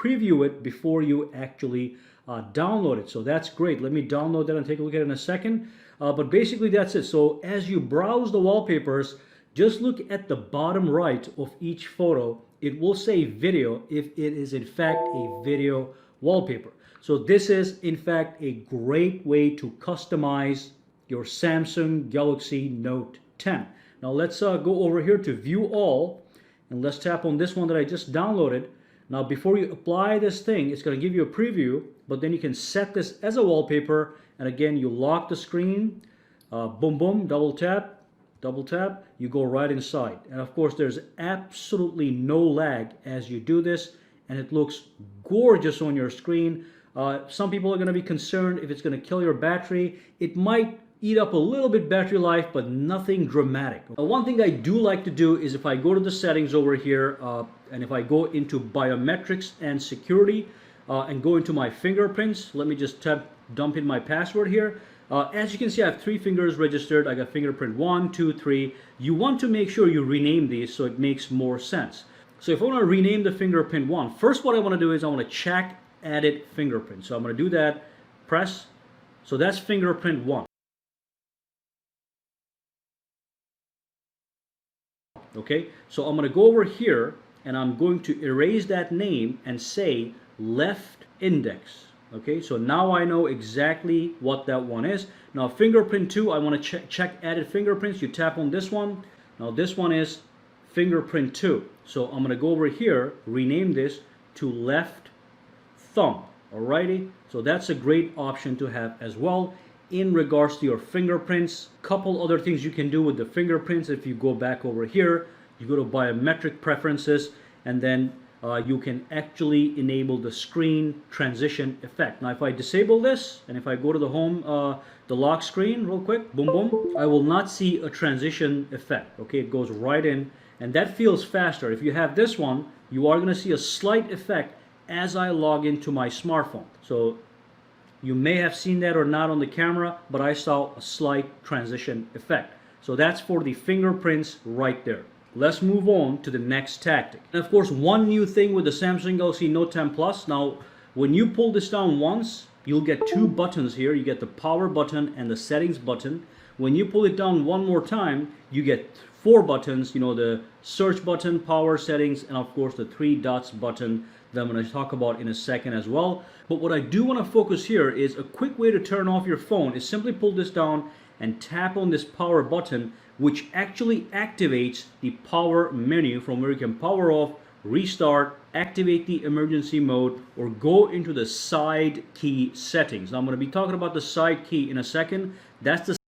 preview it before you actually download it. So that's great. Let me download that and take a look at it in a second. But basically that's it. So as you browse the wallpapers, just look at the bottom right of each photo. It will say video if it is in fact a video wallpaper. So this is in fact a great way to customize your Samsung Galaxy Note 10. Now let's go over here to view all, and let's tap on this one that I just downloaded. Now before you apply this thing, it's going to give you a preview, but then you can set this as a wallpaper, and again you lock the screen, boom boom, double tap, you go right inside. And of course there's absolutely no lag as you do this, and it looks gorgeous on your screen. Some people are going to be concerned if it's going to kill your battery. It might eat up a little bit battery life, but nothing dramatic. Now, one thing I do like to do is if I go to the settings over here, and if I go into biometrics and security, and go into my fingerprints, let me just dump in my password here. As you can see, I have 3 fingers registered. I got fingerprint 1, 2, 3. You want to make sure you rename these so it makes more sense. So if I want to rename the fingerprint 1, first what I want to do is I want to check added fingerprint. So I'm going to do that, press. So that's fingerprint 1. Okay, so I'm going to go over here and I'm going to erase that name and say left index. Okay, so now I know exactly what that one is. Now fingerprint 2, I want to check added fingerprints. You tap on this one. Now this one is fingerprint 2. So I'm going to go over here, rename this to left thumb. Alrighty, so that's a great option to have as well in regards to your fingerprints. Couple other things you can do with the fingerprints. If you go back over here, you go to biometric preferences, and then you can actually enable the screen transition effect. Now if I disable this and if I go to the home, the lock screen real quick, boom boom, I will not see a transition effect. Okay, it goes right in, and that feels faster. If you have this one, you are going to see a slight effect as I log into my smartphone. So you may have seen that or not on the camera, but I saw a slight transition effect. So that's for the fingerprints right there. Let's move on to the next tactic. And of course, one new thing with the Samsung Galaxy Note 10 Plus. Now, when you pull this down once, you'll get 2 buttons here. You get the power button and the settings button. When you pull it down one more time, you get 4 buttons. You know, the search button, power, settings, and of course the 3 dots button that I'm going to talk about in a second as well. But what I do want to focus here is a quick way to turn off your phone is simply pull this down and tap on this power button, which actually activates the power menu from where you can power off, restart, activate the emergency mode, or go into the side key settings. Now I'm going to be talking about the side key in a second. That's the